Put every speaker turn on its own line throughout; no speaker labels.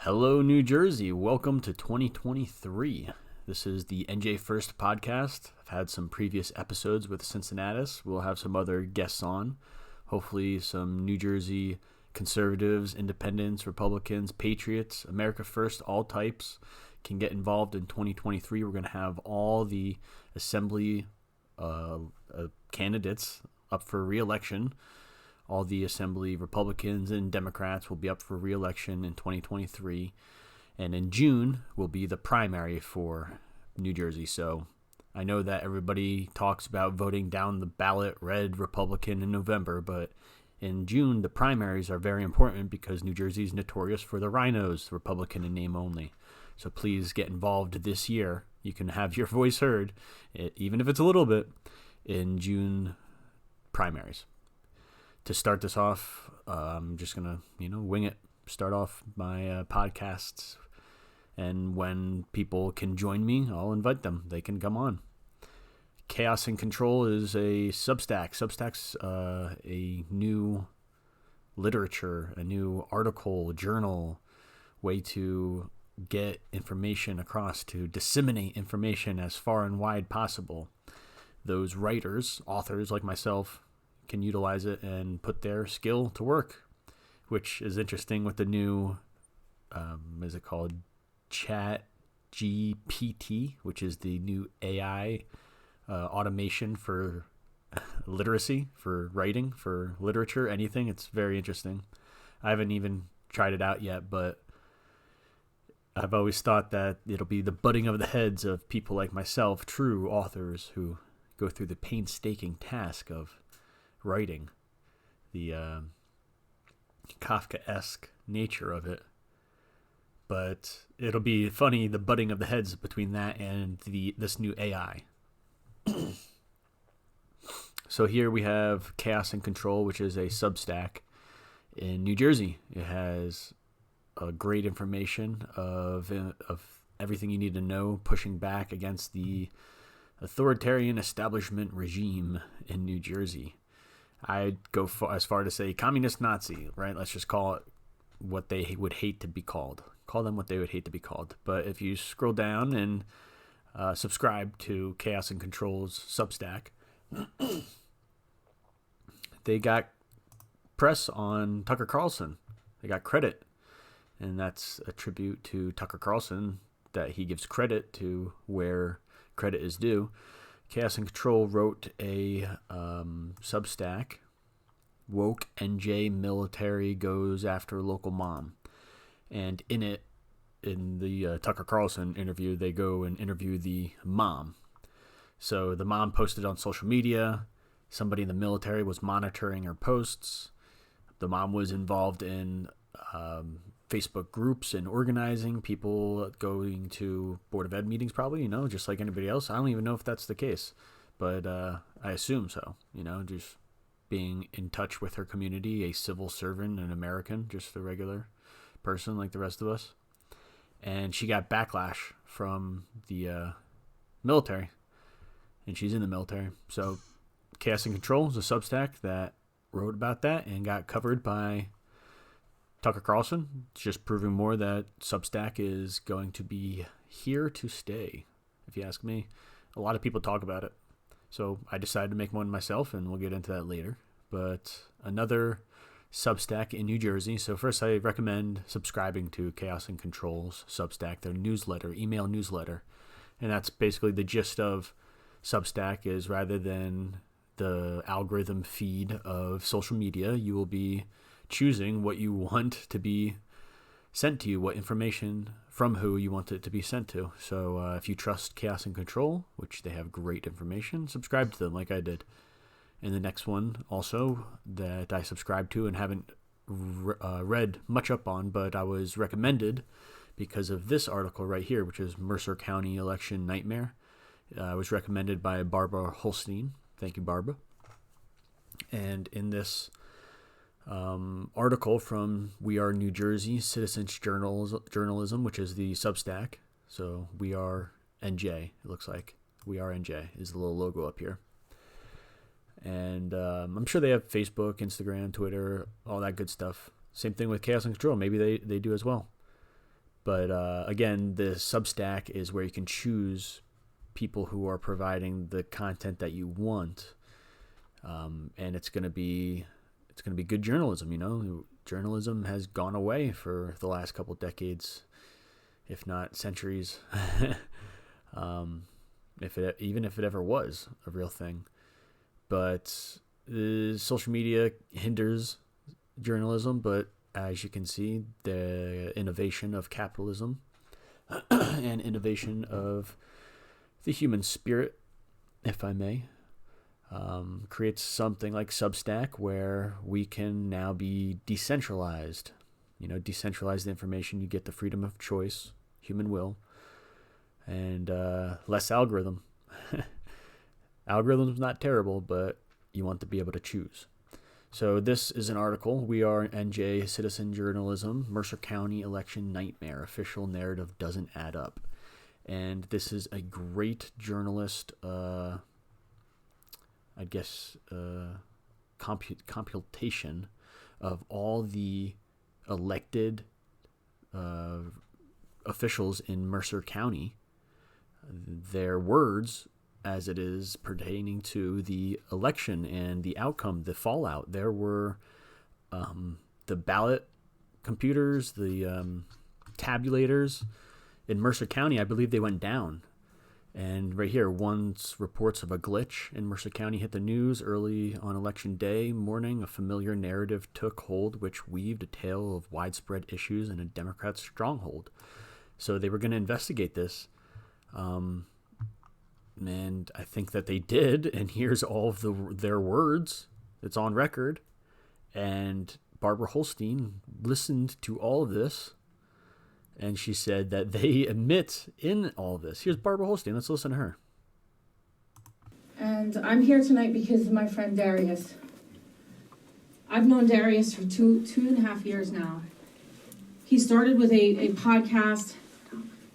Hello, New Jersey. Welcome to 2023. This is the NJ1ST podcast. I've had some previous episodes with Cincinnatus. We'll have some other guests on. Hopefully some New Jersey conservatives, independents, Republicans, patriots, America First, all types can get involved in 2023. We're going to have all the assembly candidates up for re-election. All the assembly Republicans and Democrats will be up for re-election in 2023. And in June will be the primary for New Jersey. So I know that everybody talks about voting down the ballot red Republican in November, but in June, the primaries are very important because New Jersey is notorious for the rhinos, Republican in name only. So please get involved this year. You can have your voice heard, even if it's a little bit, in June primaries. To start this off, I'm just going to, wing it, start off my podcasts. And when people can join me, I'll invite them. They can come on. Chaos and Control is a Substack. Substack's a new literature, a new article, journal, way to get information across, to disseminate information as far and wide possible. Those writers, authors like myself, can utilize it and put their skill to work, which is interesting with the new, is it called Chat GPT, which is the new AI automation for literacy, for writing, for literature, anything. It's very interesting. I haven't even tried it out yet, but I've always thought that it'll be the butting of the heads of people like myself, true authors who go through the painstaking task of writing, the Kafka-esque nature of it. But it'll be funny, the butting of the heads between that and this new AI. So here we have Chaos and Control, which is a Substack in New Jersey. It has great information of everything you need to know, pushing back against the authoritarian establishment regime in New Jersey. I'd go as far to say communist Nazi, right? Let's just call it what they would hate to be called. Call them what they would hate to be called. But if you scroll down and subscribe to Chaos and Control's Substack, they got press on Tucker Carlson. They got credit. And that's a tribute to Tucker Carlson, that he gives credit to where credit is due. Chaos and Control wrote a Substack, Woke NJ Military Goes After Local Mom. And in it, in the Tucker Carlson interview, they go and interview the mom. So the mom posted on social media. Somebody in the military was monitoring her posts. The mom was involved in Facebook groups and organizing, people going to Board of Ed meetings probably, just like anybody else. I don't even know if that's the case, but I assume so, just being in touch with her community, a civil servant, an American, just a regular person like the rest of us. And she got backlash from the military, and she's in the military. So Chaos and Control is a Substack that wrote about that and got covered by Tucker Carlson. It's just proving more that Substack is going to be here to stay, if you ask me. A lot of people talk about it. So I decided to make one myself, and we'll get into that later. But another Substack in New Jersey. So first, I recommend subscribing to Chaos and Control's Substack, their newsletter, email newsletter. And that's basically the gist of Substack, is rather than the algorithm feed of social media, you will be choosing what you want to be sent to you, what information from who you want it to be sent to. So if you trust Chaos and Control, which they have great information, subscribe to them like I did. And the next one also that I subscribe to and haven't read much up on, but I was recommended because of this article right here, which is Mercer County Election Nightmare. I was recommended by Barbara Holstein. Thank you, Barbara. And in this article from We Are New Jersey Citizens Journalism, which is the Substack. So We Are NJ, it looks like. We Are NJ is the little logo up here. And I'm sure they have Facebook, Instagram, Twitter, all that good stuff. Same thing with Chaos and Control. Maybe they do as well. But again, the Substack is where you can choose people who are providing the content that you want, and it's going to be good journalism. You know, journalism has gone away for the last couple decades, if not centuries, even if it ever was a real thing. But social media hinders journalism, but as you can see, the innovation of capitalism and innovation of the human spirit, if I may, creates something like Substack where we can now be decentralized. You know, decentralize the information. You get the freedom of choice, human will, and less algorithm. Algorithm's not terrible, but you want to be able to choose. So this is an article. We are NJ Citizen Journalism, Mercer County Election Nightmare. Official narrative doesn't add up. And this is a great journalist, computation of all the elected officials in Mercer County, their words as it is pertaining to the election and the outcome, the fallout. There were the ballot computers, the tabulators in Mercer County. I believe they went down. And right here, once reports of a glitch in Mercer County hit the news early on election day morning, a familiar narrative took hold, which weaved a tale of widespread issues in a Democrat stronghold. So they were going to investigate this. And I think that they did, and here's all of their words. It's on record. And Barbara Holstein listened to all of this, and she said that they admit in all of this. Here's Barbara Holstein. Let's listen to her.
And I'm here tonight because of my friend Darius. I've known Darius for two and a half years now. He started with a podcast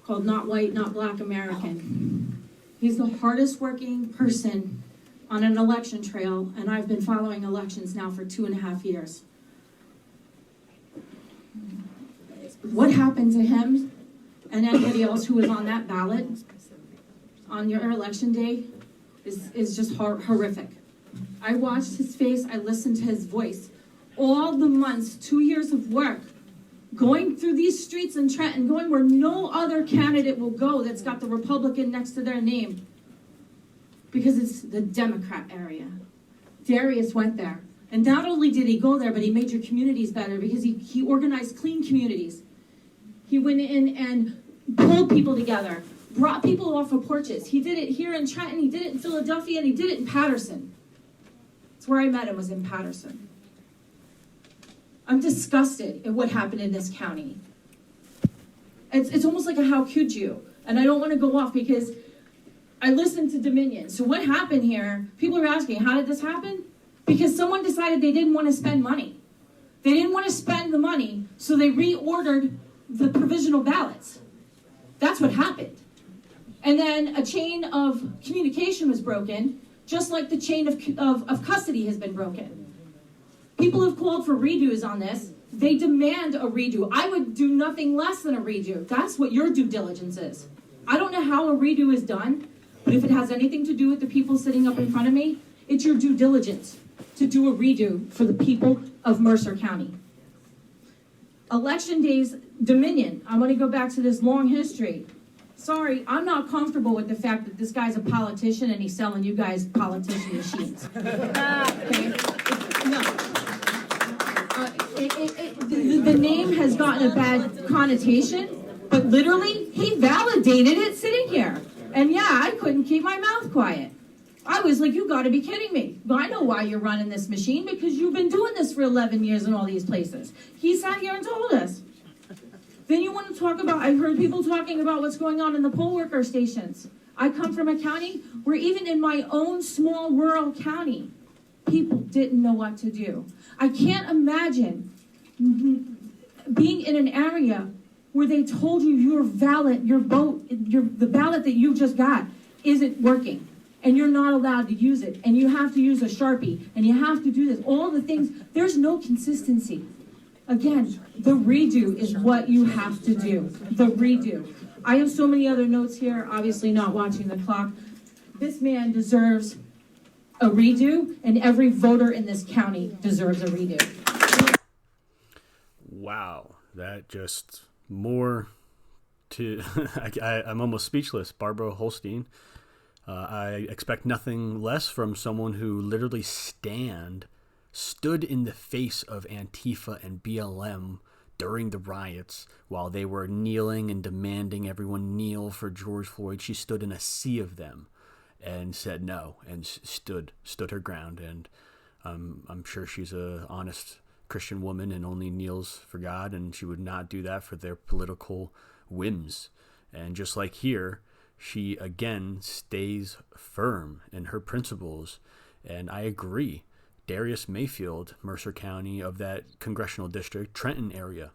called Not White, Not Black American. He's the hardest working person on an election trail, and I've been following elections now for 2.5 years. What happened to him and anybody else who was on that ballot on your election day is just horrific. I watched his face, I listened to his voice. All the months, 2 years of work, going through these streets in Trenton, going where no other candidate will go that's got the Republican next to their name, because it's the Democrat area. Darius went there. And not only did he go there, but he made your communities better, because he organized clean communities. He went in and pulled people together, brought people off of porches. He did it here in Trenton, he did it in Philadelphia, and he did it in Patterson. That's where I met him, was in Patterson. I'm disgusted at what happened in this county. It's almost like a how could you? And I don't want to go off because I listened to Dominion. So what happened here, people are asking, how did this happen? Because someone decided they didn't want to spend money. They didn't want to spend the money, so they reordered the provisional ballots. That's what happened. And then a chain of communication was broken, just like the chain of custody has been broken. People have called for redos on this. They demand a redo. I would do nothing less than a redo. That's what your due diligence is. I don't know how a redo is done, but if it has anything to do with the people sitting up in front of me, it's your due diligence to do a redo for the people of Mercer County. Election days, Dominion. I want to go back to this long history. Sorry, I'm not comfortable with the fact that this guy's a politician and he's selling you guys politician machines. Okay? No. The name has gotten a bad connotation, but literally, he validated it sitting here. And yeah, I couldn't keep my mouth quiet. I was like, you gotta be kidding me. Well, I know why you're running this machine, because you've been doing this for 11 years in all these places. He sat here and told us. Then you want to talk about, I heard people talking about what's going on in the poll worker stations. I come from a county where even in my own small rural county, people didn't know what to do. I can't imagine being in an area where they told you your ballot, your vote, the ballot that you just got isn't working, and you're not allowed to use it, and you have to use a Sharpie, and you have to do this, all the things. There's no consistency. Again, the redo is what you have to do. The redo. I have so many other notes here, obviously not watching the clock. This man deserves a redo, and every voter in this county deserves a redo.
Wow, that just more to... I'm almost speechless. Barbara Holstein. I expect nothing less from someone who literally stood in the face of Antifa and BLM during the riots while they were kneeling and demanding everyone kneel for George Floyd. She stood in a sea of them and said no, and stood her ground. And I'm sure she's a honest Christian woman and only kneels for God, and she would not do that for their political whims. And just like here, she again stays firm in her principles. And I agree. Darius Mayfield, Mercer County, of that congressional district, Trenton area,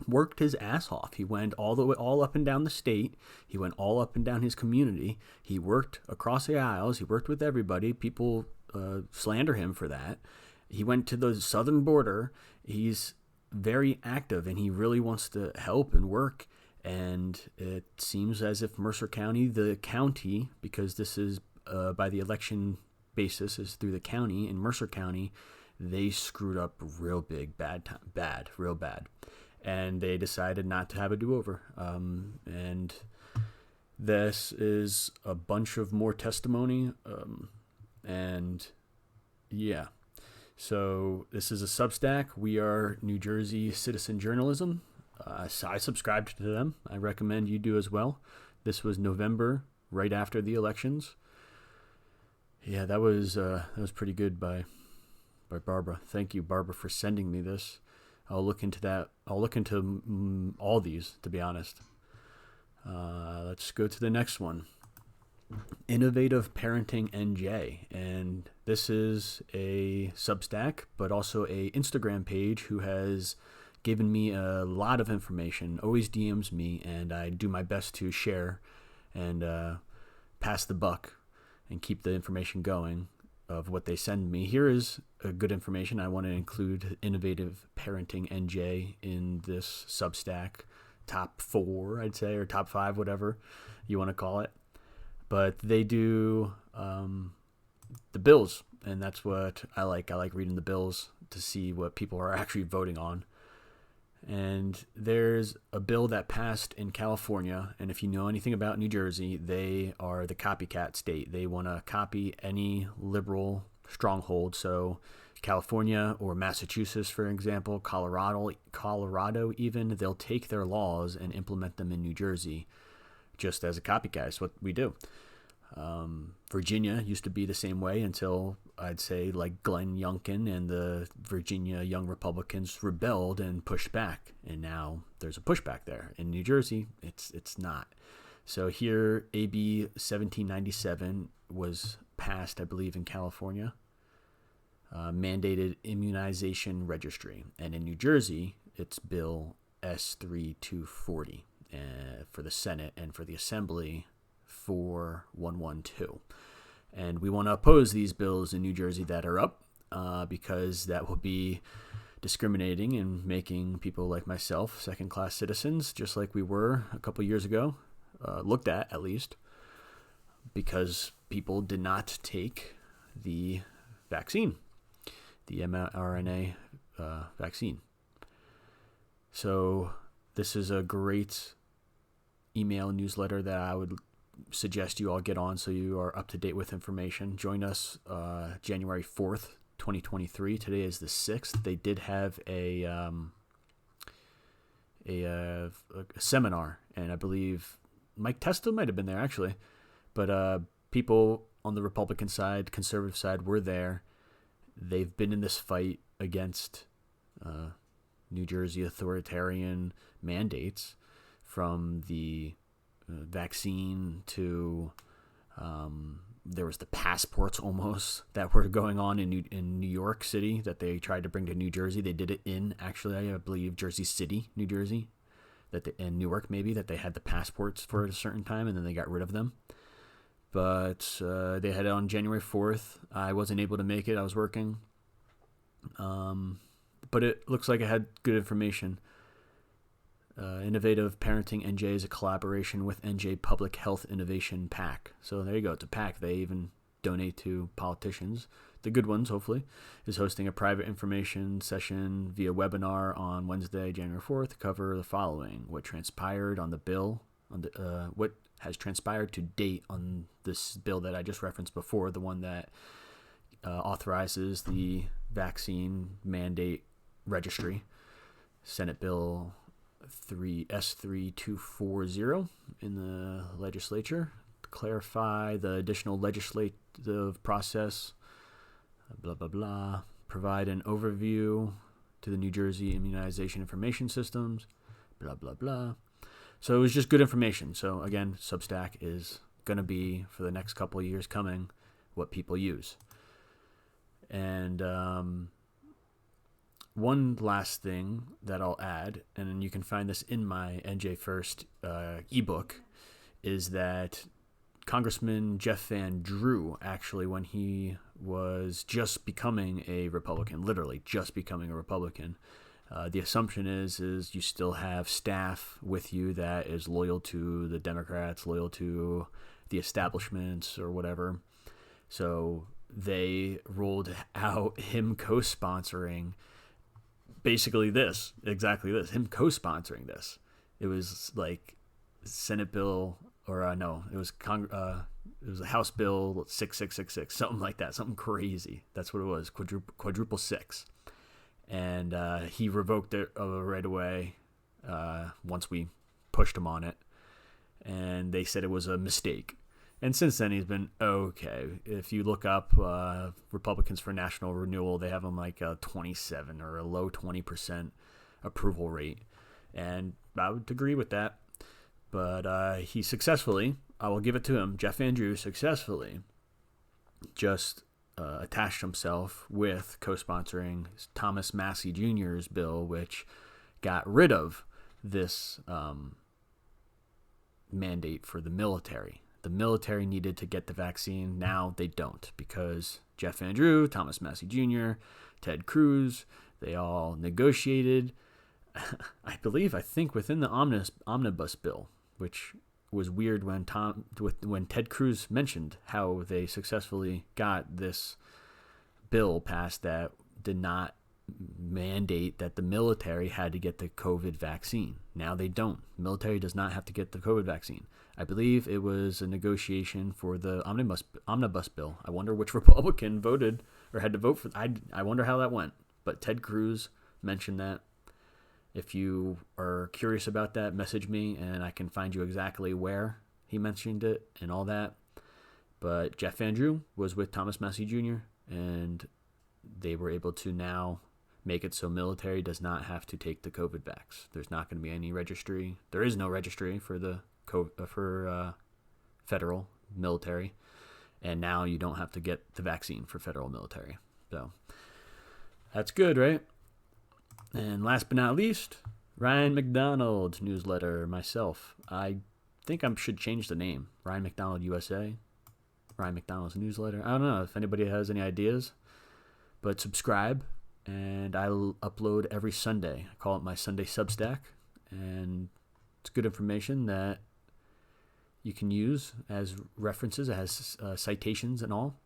worked his ass off. He went all up and down the state. He went all up and down his community. He worked across the aisles. He worked with everybody. People slander him for that. He went to the southern border. He's very active, and he really wants to help and work. And it seems as if Mercer County, the county, because this is by the election basis, is through the county, in Mercer County, they screwed up real big, real bad. And they decided not to have a do-over. And this is a bunch of more testimony. And yeah. So this is a Substack. We are New Jersey Citizen Journalism. So I subscribed to them. I recommend you do as well. This was November, right after the elections. Yeah, that was pretty good by Barbara. Thank you, Barbara, for sending me this. I'll look into that. I'll look into all these, to be honest. Let's go to the next one. Innovative Parenting NJ. And this is a Substack, but also a Instagram page who has given me a lot of information, always DMs me, and I do my best to share and pass the buck and keep the information going of what they send me. Here is a good information. I want to include Innovative Parenting NJ in this Substack. Top 4, I'd say, or top 5, whatever you want to call it. But they do the bills, and that's what I like. I like reading the bills to see what people are actually voting on. And there's a bill that passed in California, and if you know anything about New Jersey, they are the copycat state. They want to copy any liberal stronghold. So California or Massachusetts, for example, Colorado even, they'll take their laws and implement them in New Jersey just as a copycat. It's what we do. Virginia used to be the same way until, I'd say, like Glenn Youngkin and the Virginia Young Republicans rebelled and pushed back, and now there's a pushback there. In New Jersey, it's not. So here, AB 1797 was passed, I believe, in California, mandated immunization registry, and in New Jersey, it's Bill S3240 for the Senate, and for the Assembly, 4112. And we want to oppose these bills in New Jersey that are up because that will be discriminating and making people like myself second-class citizens, just like we were a couple years ago, looked at least, because people did not take the vaccine, the mRNA vaccine. So this is a great email newsletter that I would suggest you all get on so you are up to date with information. Join us January 4th, 2023. Today is the 6th. They did have a seminar, and I believe Mike Testa might have been there actually, but people on the Republican side, conservative side, were there. They've been in this fight against New Jersey authoritarian mandates, from the vaccine to there was the passports almost that were going on in New York City that they tried to bring to New Jersey. They did it in, actually, I believe, Jersey City, New Jersey, and Newark maybe, that they had the passports for a certain time and then they got rid of them. But they had it on January 4th. I wasn't able to make it. I was working. but it looks like it had good information. Innovative Parenting NJ is a collaboration with NJ Public Health Innovation PAC. So there you go. It's a PAC. They even donate to politicians. The good ones, hopefully, is hosting a private information session via webinar on Wednesday, January 4th to cover the following: what transpired on the bill, what has transpired to date on this bill that I just referenced before, the one that authorizes the vaccine mandate registry, Senate Bill S3240 in the legislature, to clarify the additional legislative process, blah, blah, blah, provide an overview to the New Jersey immunization information systems, blah, blah, blah. So it was just good information. So again, Substack is going to be, for the next couple of years coming, what people use. And one last thing that I'll add, and you can find this in my NJ1ST ebook, is that Congressman Jeff Van Drew, actually, when he was just becoming a Republican, literally just becoming a Republican, the assumption is you still have staff with you that is loyal to the Democrats, loyal to the establishments or whatever. So they rolled out him co-sponsoring basically exactly this, him co-sponsoring this. It was like Senate bill, or no, it was a House Bill 6666, something like that, something crazy. That's what it was, quadruple six. And he revoked it right away once we pushed him on it. And they said it was a mistake. And since then, he's been okay. If you look up Republicans for National Renewal, they have him like a 27 or a low 20% approval rate. And I would agree with that. But he successfully, I will give it to him, Jeff Van Drew successfully just attached himself with co-sponsoring Thomas Massey Jr.'s bill, which got rid of this mandate for the military. The military needed to get the vaccine. Now they don't, because Jeff Van Drew, Thomas Massey Jr., Ted Cruz, they all negotiated, I think within the omnibus bill, which was weird when Ted Cruz mentioned how they successfully got this bill passed that did not mandate that the military had to get the COVID vaccine. Now they don't. The military does not have to get the COVID vaccine. I believe it was a negotiation for the omnibus bill. I wonder which Republican voted or had to vote for. I wonder how that went. But Ted Cruz mentioned that. If you are curious about that, message me and I can find you exactly where he mentioned it and all that. But Jeff Van Drew was with Thomas Massey Jr. and they were able to now make it so military does not have to take the COVID vax. There's not going to be any registry. There is no registry for the federal military, and now you don't have to get the vaccine for federal military. So that's good, right? And last but not least, Ryan McDonald's newsletter, myself. I think I should change the name. Ryan McDonald USA. Ryan McDonald's newsletter. I don't know if anybody has any ideas, but subscribe, and I'll upload every Sunday. I call it my Sunday Substack, and it's good information that you can use as references. It has citations and all.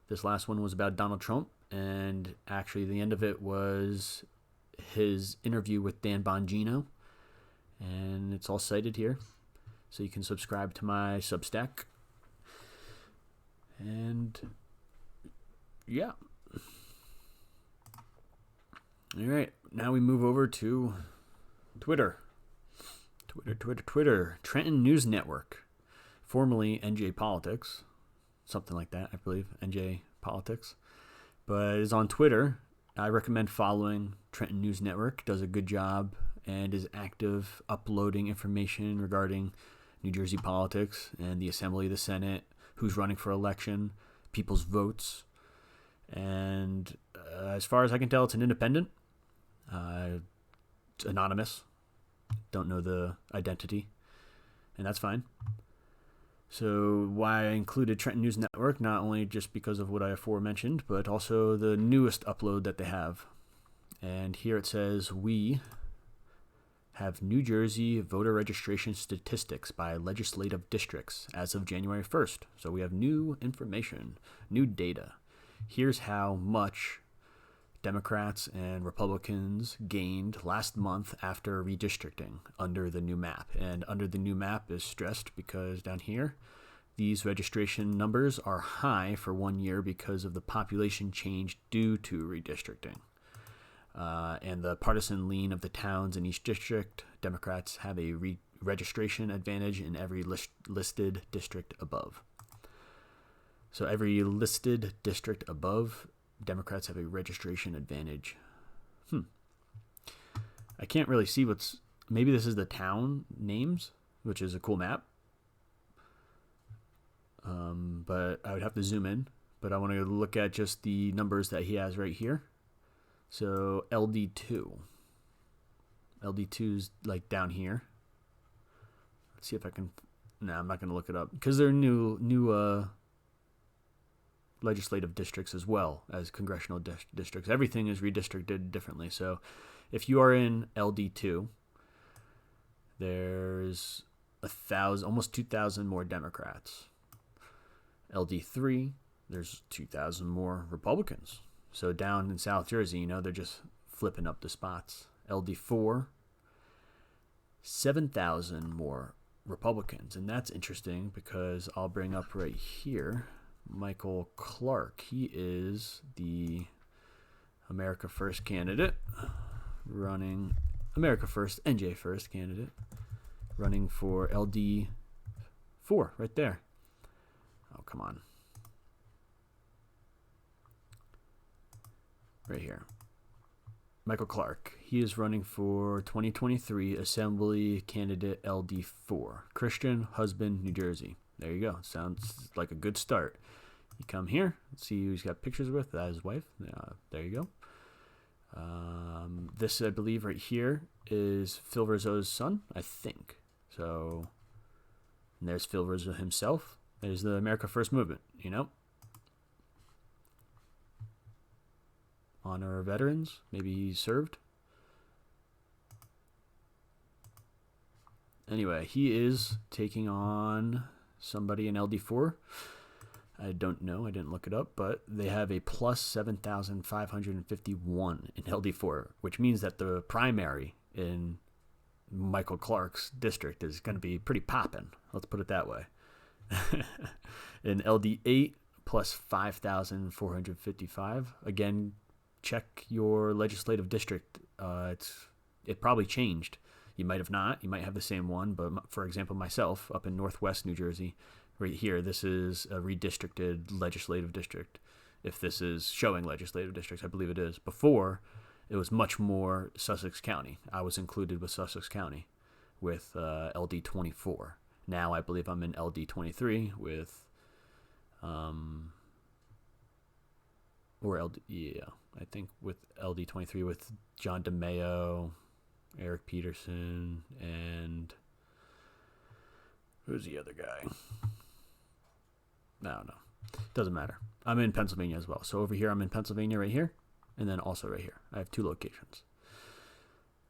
This last one was about Donald Trump, and actually the end of it was his interview with Dan Bongino, and it's all cited here. So you can subscribe to my Substack. And yeah. All right, now we move over to Twitter. Trenton News Network, formerly NJ Politics, something like that, I believe, NJ Politics, but is on Twitter. I recommend following Trenton News Network. Does a good job and is active uploading information regarding New Jersey politics and the Assembly, the Senate, who's running for election, people's votes. And as far as I can tell, it's an independent. It's anonymous. Don't know the identity, and that's fine. So why I included Trenton News Network, not only just because of what I aforementioned, but also the newest upload that they have. And here it says, we have New Jersey voter registration statistics by legislative districts as of January 1st. So we have new information, new data. Here's how much Democrats and Republicans gained last month after redistricting under the new map. And under the new map is stressed because down here, these registration numbers are high for 1 year because of the population change due to redistricting. And the partisan lean of the towns in each district, Democrats have a registration advantage in every listed district above. So every listed district above, Democrats have a registration advantage. I can't really see maybe this is the town names, which is a cool map. But I would have to zoom in. But I want to look at just the numbers that he has right here. So LD2. LD2's like down here. Let's see if I can. No, I'm not going to look it up because they're new legislative districts as well as congressional districts. Everything is redistricted differently. So if you are in LD2, there's 1,000, almost 2,000 more Democrats. LD3, there's 2,000 more Republicans. So down in South Jersey, they're just flipping up the spots. LD4, 7,000 more Republicans. And that's interesting because I'll bring up right here Michael Clark. He is the America First candidate, running America First, NJ1ST candidate, running for LD4 right there. Oh, come on. Right here. Michael Clark. He is running for 2023 Assembly candidate LD4. Christian, husband, New Jersey. There you go. Sounds like a good start. You come here. Let's see who he's got pictures with. That's his wife. There you go. This, I believe, right here is Phil Rizzo's son, I think. So, and there's Phil Rizzo himself. There's the America First movement, Honor veterans. Maybe he served. Anyway, he is taking on somebody in LD4. I don't know. I didn't look it up, but they have a plus 7,551 in LD4, which means that the primary in Michael Clark's district is going to be pretty popping. Let's put it that way. In LD8, plus 5,455. Again, check your legislative district. It probably changed. You might have not. You might have the same one. But for example, myself up in Northwest New Jersey, right here, this is a redistricted legislative district. If this is showing legislative districts, I believe it is. Before, it was much more Sussex County. I was included with Sussex County with LD24. Now I believe I'm in LD23 with, I think with LD23 with John DeMayo, Eric Peterson, and who's the other guy? I don't know. Doesn't matter. I'm in Pennsylvania as well. So over here, I'm in Pennsylvania right here, and then also right here. I have two locations.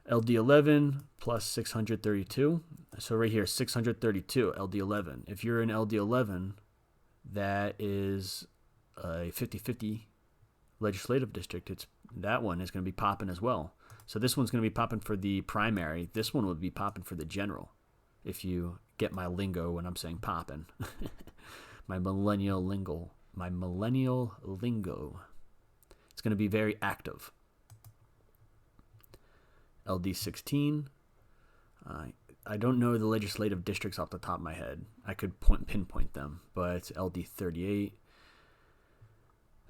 LD11 plus 632. So right here, 632, LD11. If you're in LD11, that is a 50-50 legislative district. That one is going to be popping as well. So this one's going to be popping for the primary. This one would be popping for the general, if you get my lingo when I'm saying popping. My millennial lingo. It's going to be very active. LD16. I don't know the legislative districts off the top of my head. I could pinpoint them, but it's LD38.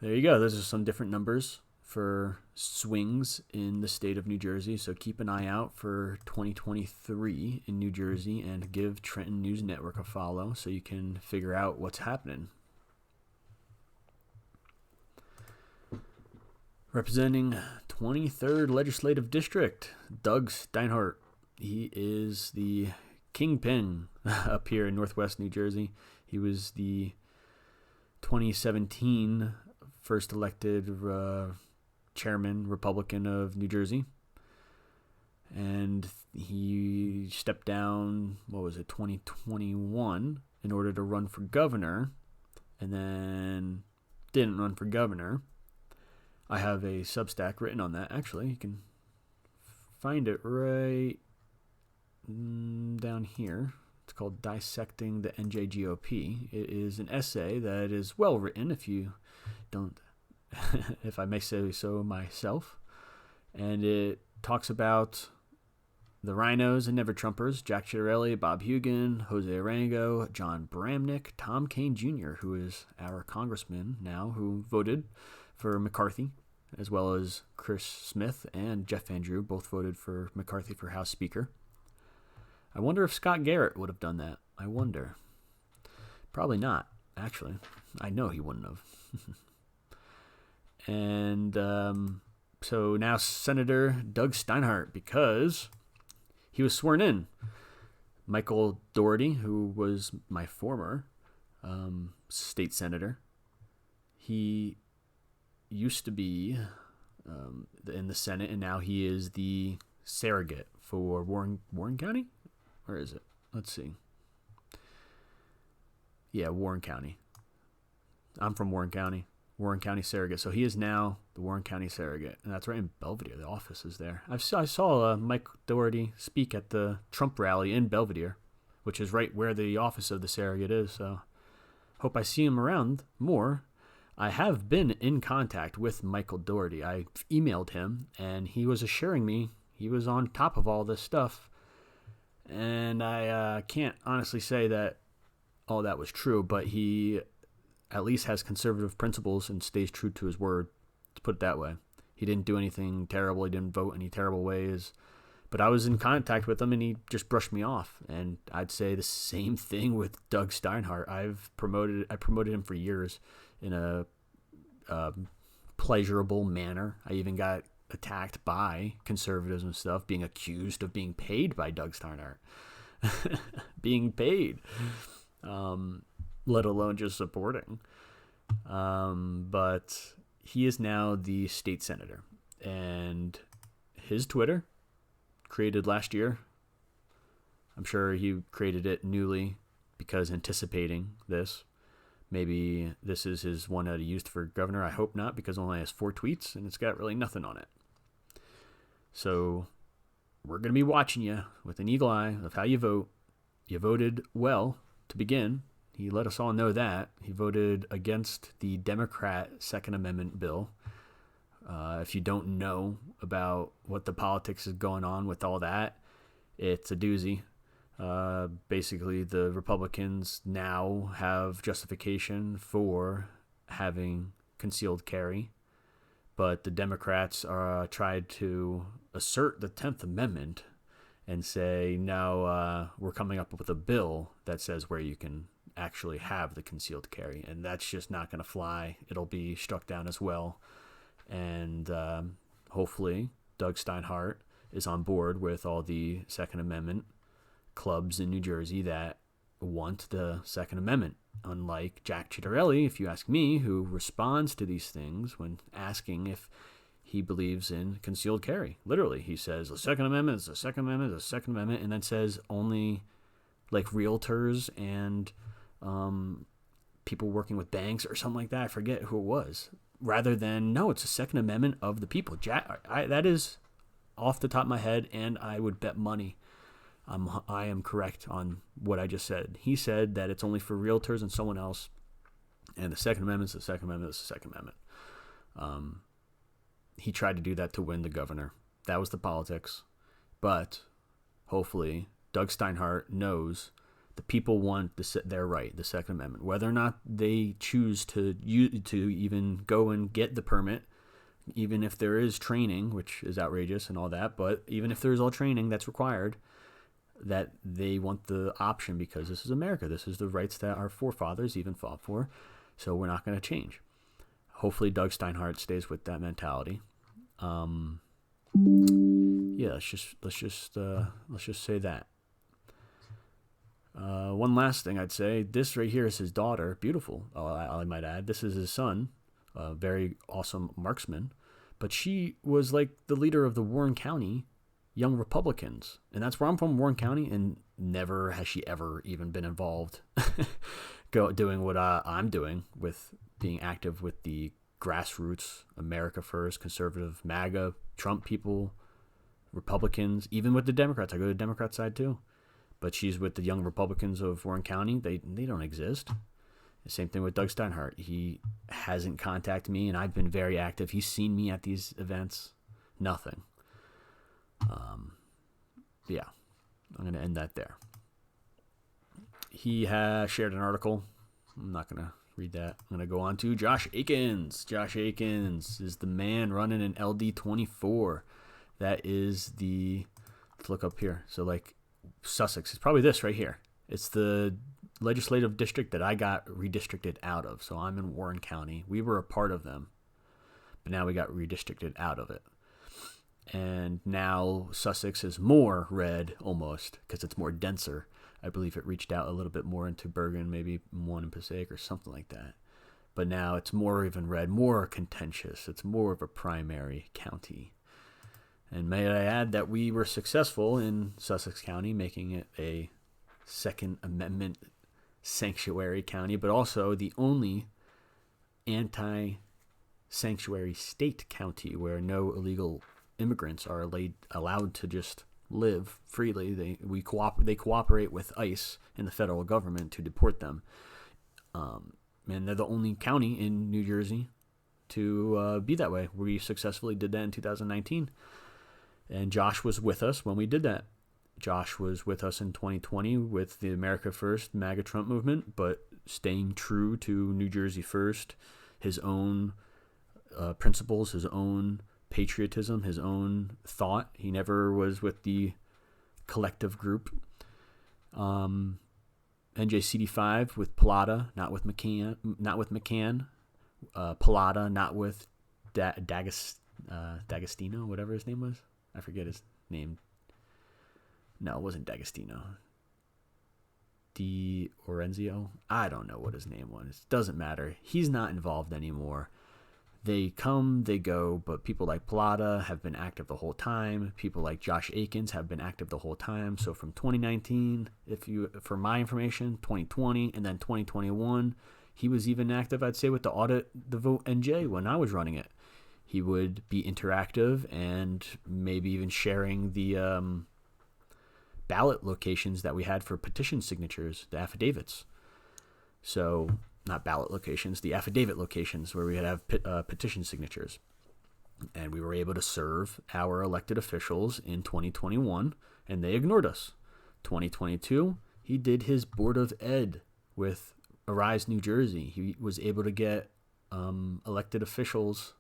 There you go. Those are some different numbers for swings in the state of New Jersey. So keep an eye out for 2023 in New Jersey and give Trenton News Network a follow so you can figure out what's happening. Representing 23rd Legislative District, Doug Steinhardt. He is the kingpin up here in Northwest New Jersey. He was the 2017 first elected chairman, Republican of New Jersey. And he stepped down, 2021, in order to run for governor, and then didn't run for governor. I have a Substack written on that, actually. You can find it right down here. It's called Dissecting the NJGOP. It is an essay that is well written, if you don't, if I may say so myself. And it talks about the Rhinos and Never Trumpers, Jack Ciattarelli, Bob Hugin, Jose Arango, John Bramnick, Tom Kean Jr., who is our congressman now, who voted for McCarthy, as well as Chris Smith and Jeff Van Drew, both voted for McCarthy for House Speaker. I wonder if Scott Garrett would have done that. I wonder. Probably not, actually. I know he wouldn't have. And so now Senator Doug Steinhardt, because he was sworn in. Michael Dougherty, who was my former state senator, he used to be in the Senate, and now he is the surrogate for Warren County? Where is it? Let's see. Yeah, Warren County. I'm from Warren County. Warren County surrogate. So he is now the Warren County surrogate, and that's right in Belvedere. The office is there. I saw Mike Dougherty speak at the Trump rally in Belvedere, which is right where the office of the surrogate is. So hope I see him around more. I have been in contact with Michael Dougherty. I emailed him, and he was assuring me he was on top of all this stuff. And I can't honestly say that all that was true, but he at least has conservative principles and stays true to his word, to put it that way. He didn't do anything terrible. He didn't vote any terrible ways. But I was in contact with him, and he just brushed me off. And I'd say the same thing with Doug Steinhardt. I promoted him for years in a pleasurable manner. I even got attacked by conservatives and stuff, being accused of being paid by Doug Steinhardt. Being paid. Let alone just supporting. But he is now the state senator. And his Twitter, created last year, I'm sure he created it newly because anticipating this. Maybe this is his one that he used for governor. I hope not, because it only has 4 tweets and it's got really nothing on it. So we're going to be watching you with an eagle eye of how you vote. You voted well to begin. He let us all know that. He voted against the Democrat Second Amendment bill. If you don't know about what the politics is going on with all that, it's a doozy. Basically, the Republicans now have justification for having concealed carry, but the Democrats tried to assert the 10th Amendment and say, no, we're coming up with a bill that says where you can actually have the concealed carry, and that's just not going to fly. It'll be struck down as well, and hopefully Doug Steinhardt is on board with all the Second Amendment clubs in New Jersey that want the Second Amendment, unlike Jack Ciattarelli, if you ask me, who responds to these things when asking if he believes in concealed carry. Literally, he says the Second Amendment is the Second Amendment is the Second Amendment, and then says only like realtors and people working with banks or something like that. I forget who it was. Rather than, no, it's the Second Amendment of the people. That is off the top of my head, and I would bet money I am correct on what I just said. He said that it's only for realtors and someone else, and the Second Amendment is the Second Amendment is the Second Amendment. He tried to do that to win the governor. That was the politics. But hopefully Doug Steinhardt knows the people want their right, the Second Amendment. Whether or not they choose to even go and get the permit, even if there is training, which is outrageous and all that, but even if there's all training that's required, that they want the option because this is America. This is the rights that our forefathers even fought for, so we're not going to change. Hopefully Doug Steinhardt stays with that mentality. Yeah, let's just say that. One last thing I'd say, this right here is his daughter, beautiful, I might add. This is his son, a very awesome marksman, But she was like the leader of the Warren County Young Republicans. And that's where I'm from, Warren County, and never has she ever even been involved doing what I'm doing with being active with the grassroots, America First, conservative, MAGA, Trump people, Republicans, even with the Democrats. I go to the Democrat side too. But she's with the Young Republicans of Warren County. They don't exist. The same thing with Doug Steinhardt. He hasn't contacted me, and I've been very active. He's seen me at these events. Nothing. Yeah, I'm going to end that there. He has shared an article. I'm not going to read that. I'm going to go on to Josh Akins. Josh Akins is the man running an LD24. That is let's look up here. So like Sussex, it's probably this right here. It's the legislative district that I got redistricted out of. So I'm in Warren County. We were a part of them, but now we got redistricted out of it. And now Sussex is more red almost because it's more denser. I believe it reached out a little bit more into Bergen, maybe one in Passaic or something like that. But now it's more even red, more contentious. It's more of a primary county. And may I add that we were successful in Sussex County, making it a Second Amendment sanctuary county, but also the only anti-sanctuary state county where no illegal immigrants are allowed to just live freely. They cooperate with ICE and the federal government to deport them. And they're the only county in New Jersey to be that way. We successfully did that in 2019. And Josh was with us when we did that. Josh was with us in 2020 with the America First MAGA Trump movement, but staying true to New Jersey First, his own principles, his own patriotism, his own thought. He never was with the collective group. NJCD5 with Pallotta, not with McCann. Pallotta, not with D'Agostino, whatever his name was. I forget his name. No, it wasn't D'Agostino. Orenzio? I don't know what his name was. Doesn't matter. He's not involved anymore. They come, they go, but people like Pallotta have been active the whole time. People like Josh Akins have been active the whole time. So from 2019, for my information, 2020, and then 2021, he was even active, I'd say, with the Audit the Vote NJ when I was running it. He would be interactive and maybe even sharing the ballot locations that we had for petition signatures, the affidavits. So not ballot locations, the affidavit locations where we had have petition signatures. And we were able to serve our elected officials in 2021, and they ignored us. 2022, he did his Board of Ed with Arise New Jersey. He was able to get elected officials,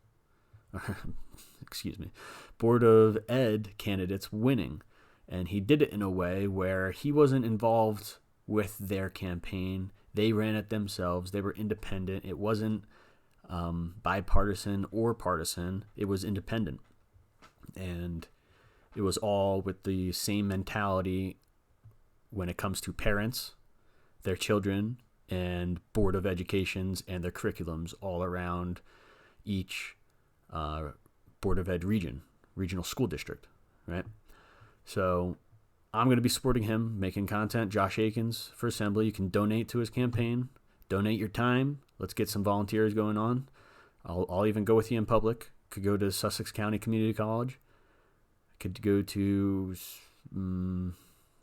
Board of Ed candidates winning. And he did it in a way where he wasn't involved with their campaign. They ran it themselves. They were independent. It wasn't bipartisan or partisan. It was independent. And it was all with the same mentality when it comes to parents, their children, and Board of Educations and their curriculums all around each Board of Ed regional school district, right? So I'm going to be supporting him, making content. Josh Akins for Assembly. You can donate to his campaign. Donate your time. Let's get some volunteers going on. I'll even go with you in public. Could go to Sussex County Community College. Could go to,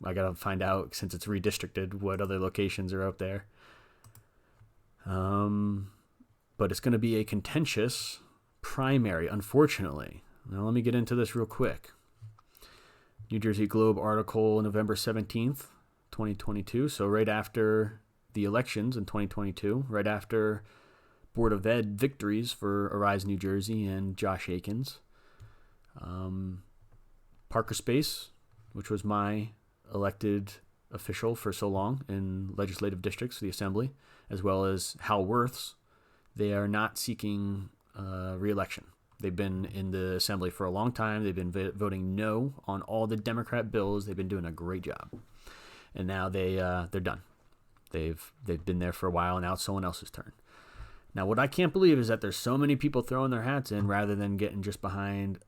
I got to find out, since it's redistricted, what other locations are out there. But it's going to be a contentious primary, unfortunately. Now let me get into this real quick. New Jersey Globe article, November 17th, 2022. So right after the elections in 2022, right after Board of Ed victories for Arise New Jersey and Josh Akins. Parker Space, which was my elected official for so long in legislative districts, the Assembly, as well as Hal Worth's, they are not seeking re-election. They've been in the Assembly for a long time. They've been voting no on all the Democrat bills. They've been doing a great job. And now they're done. They've been there for a while, and now it's someone else's turn. Now, what I can't believe is that there's so many people throwing their hats in rather than getting just behind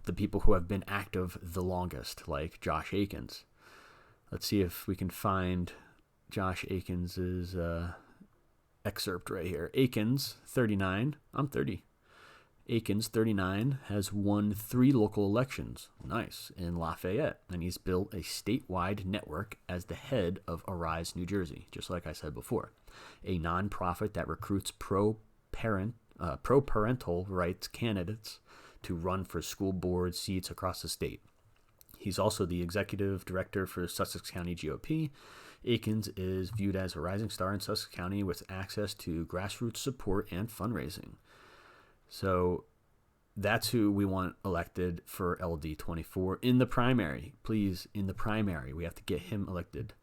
the people who have been active the longest, like Josh Akins. Let's see if we can find Josh Akins's excerpt right here. Akins, 39. I'm 30. Akins, 39, has won 3 local elections. Nice. In Lafayette. And he's built a statewide network as the head of Arise New Jersey, just like I said before. A nonprofit that recruits pro-parental rights candidates to run for school board seats across the state. He's also the executive director for Sussex County GOP. Akins is viewed as a rising star in Sussex County with access to grassroots support and fundraising. So that's who we want elected for LD24 in the primary. Please, in the primary, we have to get him elected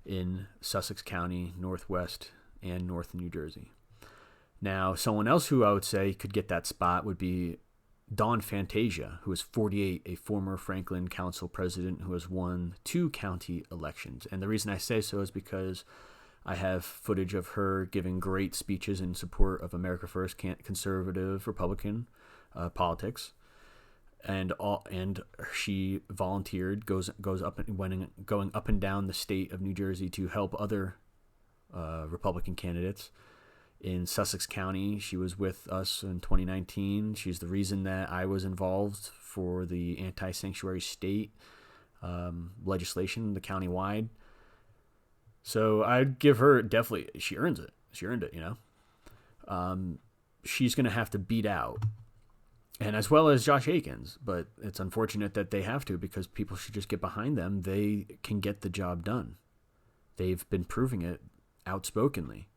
in Sussex County, Northwest, and North New Jersey. Now, someone else who I would say could get that spot would be Dawn Fantasia, who is 48, a former Franklin Council president who has won 2 county elections. And the reason I say so is because I have footage of her giving great speeches in support of America First, conservative Republican politics, and she volunteered, going up and down the state of New Jersey to help other Republican candidates. In Sussex County, she was with us in 2019. She's the reason that I was involved for the anti-sanctuary state legislation, the countywide. So I'd give her, definitely, she earns it. She earned it, She's going to have to beat out, and as well as Josh Akins, but it's unfortunate that they have to, because people should just get behind them. They can get the job done. They've been proving it outspokenly.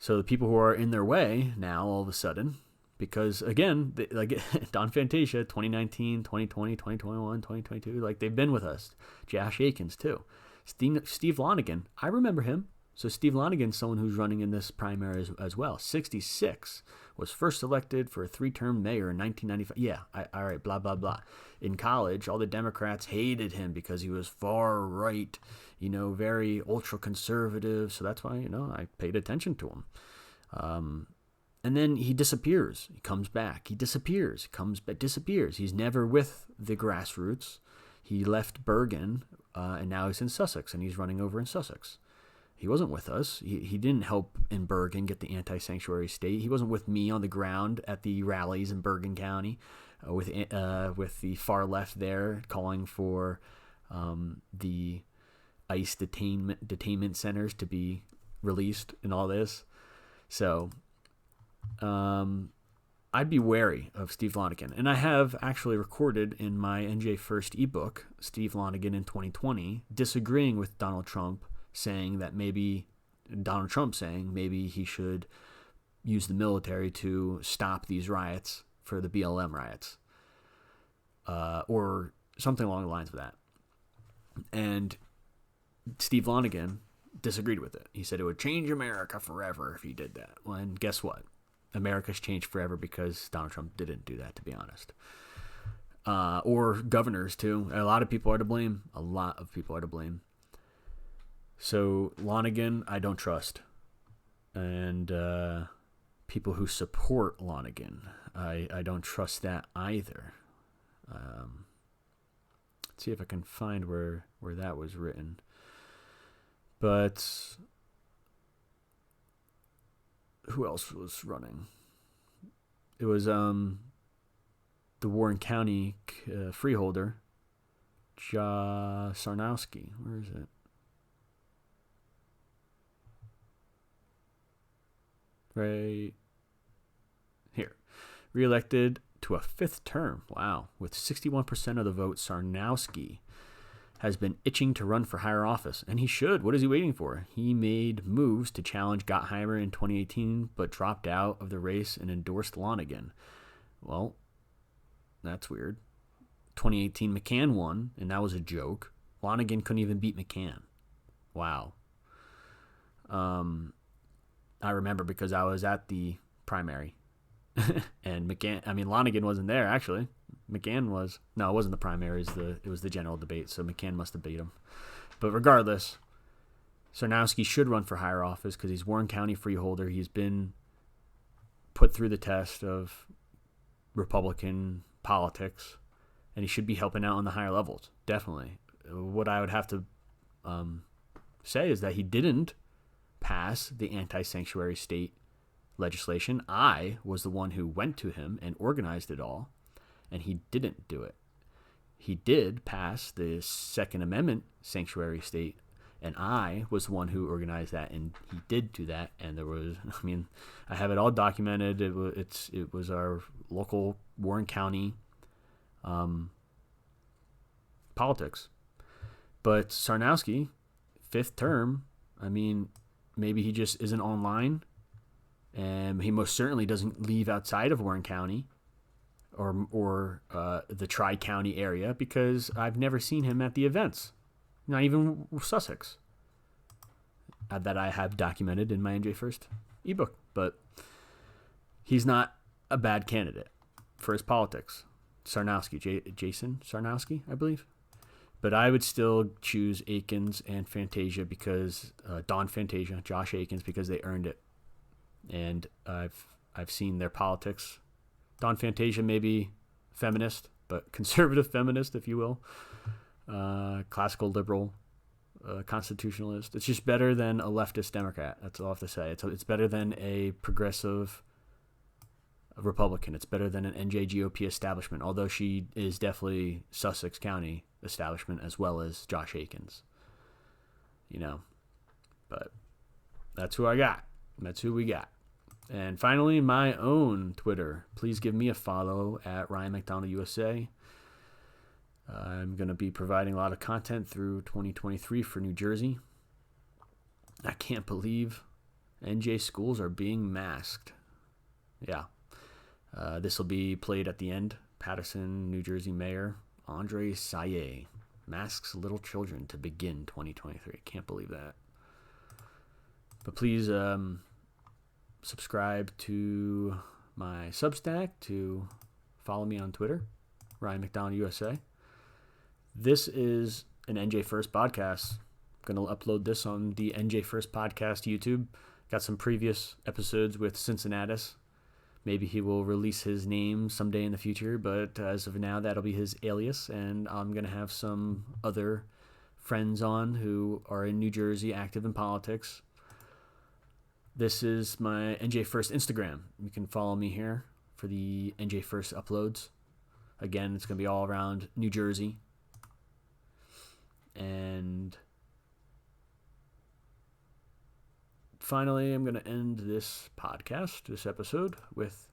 So the people who are in their way now, all of a sudden, because again, like Dawn Fantasia, 2019, 2020, 2021, 2022, like they've been with us. Josh Akins too. Steve Lonigan, I remember him. So Steve Lonigan's someone who's running in this primary as well. 66, was first elected for a 3-term mayor in 1995. Yeah, all right, blah, blah, blah. In college, all the Democrats hated him because he was far right, very ultra-conservative. So that's why, I paid attention to him. And then he disappears. He comes back. He disappears. Comes back, disappears. He's never with the grassroots. He left Bergen, and now he's in Sussex, and he's running over in Sussex. He wasn't with us. He didn't help in Bergen get the anti-sanctuary state. He wasn't with me on the ground at the rallies in Bergen County with the far left there calling for the ICE detainment centers to be released and all this. So I'd be wary of Steve Lonigan. And I have actually recorded in my NJ1ST ebook, Steve Lonigan in 2020, disagreeing with Donald Trump, saying maybe he should use the military to stop these riots for the BLM riots, or something along the lines of that. And Steve Lonigan disagreed with it. He said it would change America forever if he did that. Well, and guess what? America's changed forever because Donald Trump didn't do that, to be honest. Or governors, too. A lot of people are to blame. So Lonigan, I don't trust. And people who support Lonigan, I don't trust that either. Let's see if I can find where that was written. But who else was running? It was the Warren County freeholder, Sarnowski. Where is it? Right here. Reelected to a 5th term. Wow. With 61% of the vote, Sarnowski has been itching to run for higher office. And he should. What is he waiting for? He made moves to challenge Gottheimer in 2018, but dropped out of the race and endorsed Lonigan. Well, that's weird. 2018, McCann won, and that was a joke. Lonigan couldn't even beat McCann. Wow. I remember because I was at the primary. And Lonigan wasn't there, actually. McCann was. No, it wasn't the primary. It was the general debate, so McCann must have beat him. But regardless, Sarnowski should run for higher office because he's Warren County freeholder. He's been put through the test of Republican politics, and he should be helping out on the higher levels, definitely. What I would have to say is that he didn't pass the anti-sanctuary state legislation. I was the one who went to him and organized it all, and he didn't do it. He did pass the Second Amendment sanctuary state, and I was the one who organized that, and he did do that. And there was, I have it all documented. It was our local Warren County politics. But Sarnowski, fifth term, maybe he just isn't online, and he most certainly doesn't leave outside of Warren County or the Tri-County area, because I've never seen him at the events. Not even Sussex, that I have documented in my NJ1ST ebook. But he's not a bad candidate for his politics. Sarnowski, Jason Sarnowski, I believe. But I would still choose Akins and Fantasia because Josh Akins, because they earned it. And I've seen their politics. Don Fantasia may be feminist, but conservative feminist, if you will. Classical liberal, constitutionalist. It's just better than a leftist Democrat. That's all I have to say. It's better than a progressive Republican. It's better than an NJ GOP establishment, although she is definitely Sussex County establishment as well as Josh Akins. But that's who I got. That's who we got. And finally, my own Twitter. Please give me a follow at Ryan McDonald USA. I'm going to be providing a lot of content through 2023 for New Jersey. I can't believe NJ schools are being masked. Yeah. This will be played at the end. Paterson, New Jersey Mayor Andre Saye masks little children to begin 2023. Can't believe that. But please subscribe to my Substack, to follow me on Twitter, Ryan McDonald USA. This is an NJ1ST podcast. I'm going to upload this on the NJ1ST podcast YouTube. Got some previous episodes with Cincinnatus. Maybe he will release his name someday in the future, but as of now, that'll be his alias. And I'm going to have some other friends on who are in New Jersey, active in politics. This is my NJ1ST Instagram. You can follow me here for the NJ1ST uploads. Again, it's going to be all around New Jersey. And finally, I'm going to end this podcast, this episode, with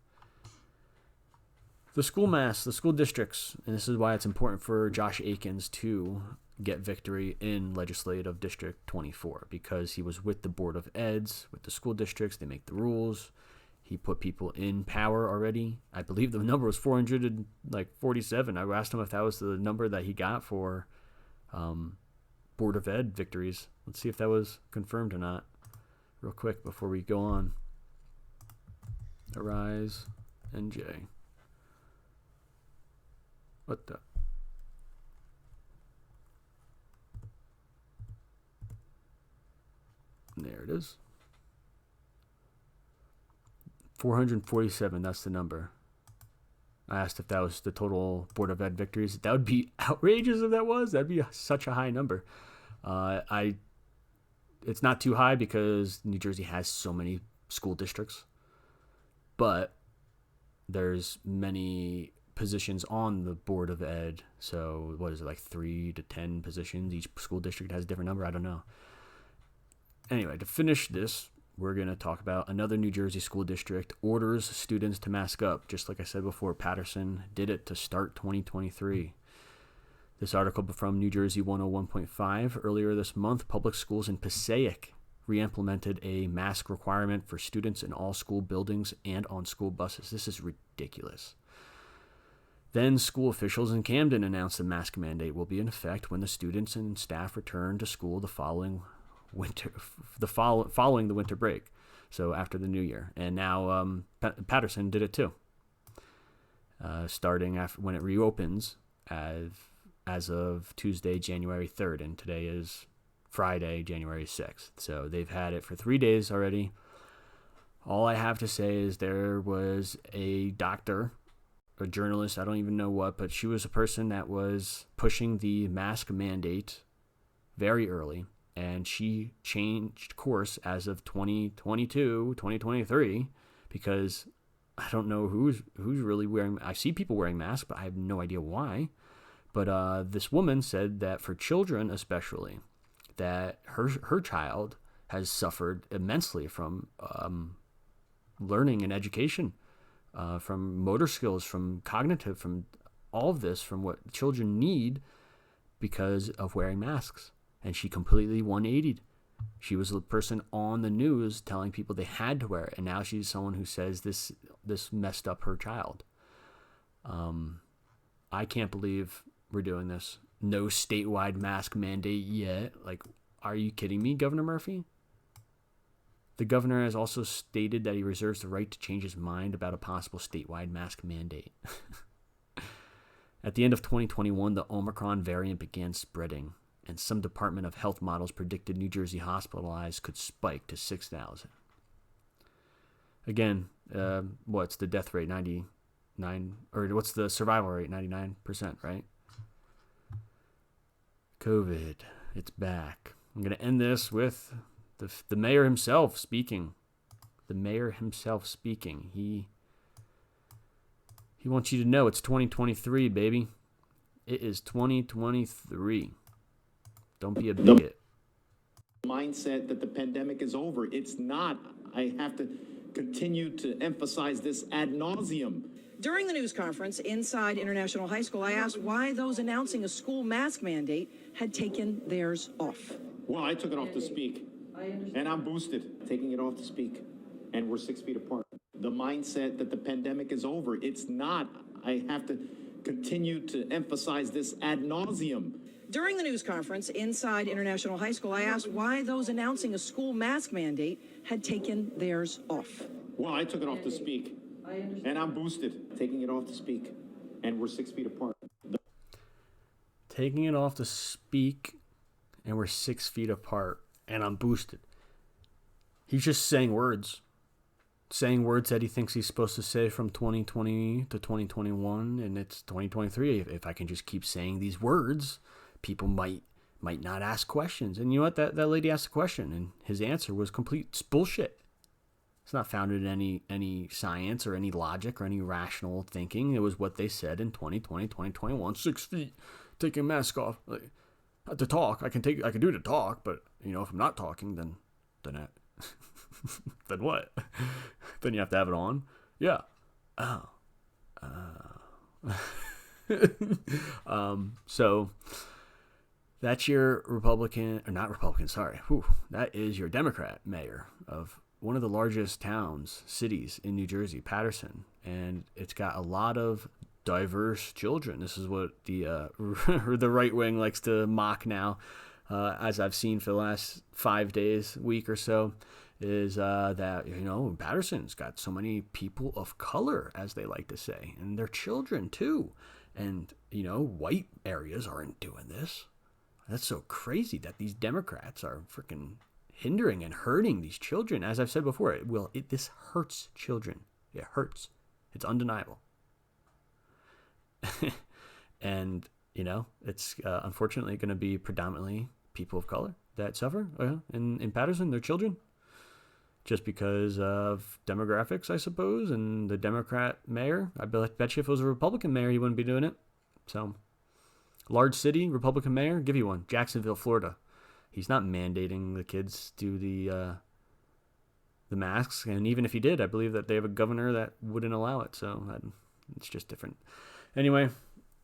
the school mass, the school districts. And this is why it's important for Josh Akins to get victory in Legislative District 24, because he was with the Board of Eds, with the school districts. They make the rules. He put people in power already. I believe the number was 447. I asked him if that was the number that he got for Board of Ed victories. Let's see if that was confirmed or not real quick before we go on. Arise NJ. What the? There it is. 447, that's the number. I asked if that was the total Board of Ed victories. That would be outrageous if that was. That'd be such a high number. It's not too high because New Jersey has so many school districts. But there's many positions on the Board of Ed. So what is it, like 3 to 10 positions? Each school district has a different number. I don't know. Anyway, to finish this, we're going to talk about another New Jersey school district orders students to mask up. Just like I said before, Paterson did it to start 2023. This article from New Jersey 101.5. Earlier this month, public schools in Passaic re-implemented a mask requirement for students in all school buildings and on school buses. This is ridiculous. Then school officials in Camden announced the mask mandate will be in effect when the students and staff return to school following the winter break, so after the new year. And now Paterson did it too, starting after when it reopens as of Tuesday, January 3rd, and today is Friday, January 6th. So they've had it for 3 days already. All I have to say is there was a doctor, a journalist, I don't even know what, but she was a person that was pushing the mask mandate very early, and she changed course as of 2022, 2023, because I don't know who's really wearing. I see people wearing masks, but I have no idea why. But this woman said that for children especially, that her child has suffered immensely from learning and education, from motor skills, from cognitive, from all of this, from what children need because of wearing masks. And she completely 180'd. She was the person on the news telling people they had to wear it, and now she's someone who says this messed up her child. I can't believe we're doing this. No statewide mask mandate yet. Like, are you kidding me, Governor Murphy? The governor has also stated that he reserves the right to change his mind about a possible statewide mask mandate. At the end of 2021, the Omicron variant began spreading, and some Department of Health models predicted New Jersey hospitalized could spike to 6,000. Again, what's the death rate? 99, or what's the survival rate? 99%, right? COVID, it's back. I'm going to end this with the mayor himself speaking. The mayor himself speaking. He wants you to know it's 2023, baby. It is 2023. Don't be a bigot.
Mindset that the pandemic is over. It's not. I have to continue to emphasize this ad nauseum.
During the news conference inside International High School, I asked why those announcing a school mask mandate had taken theirs off.
Well, I took it off to speak. And I'm boosted, taking it off to speak. And we're 6 feet apart. The mindset that the pandemic is over. It's not. I have to continue to emphasize this ad nauseum.
During the news conference inside International High School, I asked why those announcing a school mask mandate had taken theirs off.
Well, I took it off to speak. And I'm boosted, taking it off to speak. And we're 6 feet apart.
Taking it off to speak, and we're 6 feet apart, and I'm boosted. He's just saying words that he thinks he's supposed to say from 2020 to 2021, and it's 2023. If I can just keep saying these words, people might not ask questions. And you know what? That lady asked a question, and his answer was complete bullshit. It's not founded in any science or any logic or any rational thinking. It was what they said in 2020, 2021. 6 feet, taking a mask off. Like, to talk, I can do to talk, but if I'm not talking, then then what? Then you have to have it on. Yeah. Oh. So that's your Republican, or not Republican, sorry. That is your Democrat mayor of one of the largest cities in New Jersey, Paterson. And it's got a lot of diverse children. This is what the right wing likes to mock now, as I've seen for the last 5 days, week or so, is that, Paterson's got so many people of color, as they like to say, and they're children too. And, white areas aren't doing this. That's so crazy that these Democrats are freaking hindering and hurting these children. As I've said before, this hurts children. It hurts. It's undeniable. And, it's unfortunately going to be predominantly people of color that suffer in Paterson, their children, just because of demographics, I suppose, and the Democrat mayor. I bet you if it was a Republican mayor, he wouldn't be doing it. So, large city, Republican mayor, give you one. Jacksonville, Florida. He's not mandating the kids do the masks, and even if he did, I believe that they have a governor that wouldn't allow it, so it's just different. Anyway,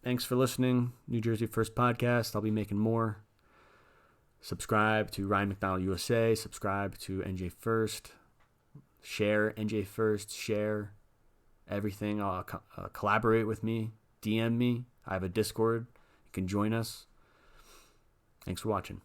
thanks for listening. New Jersey First Podcast. I'll be making more. Subscribe to Ryan McDonald USA. Subscribe to NJ First. Share NJ First. Share everything. Collaborate with me. DM me. I have a Discord. You can join us. Thanks for watching.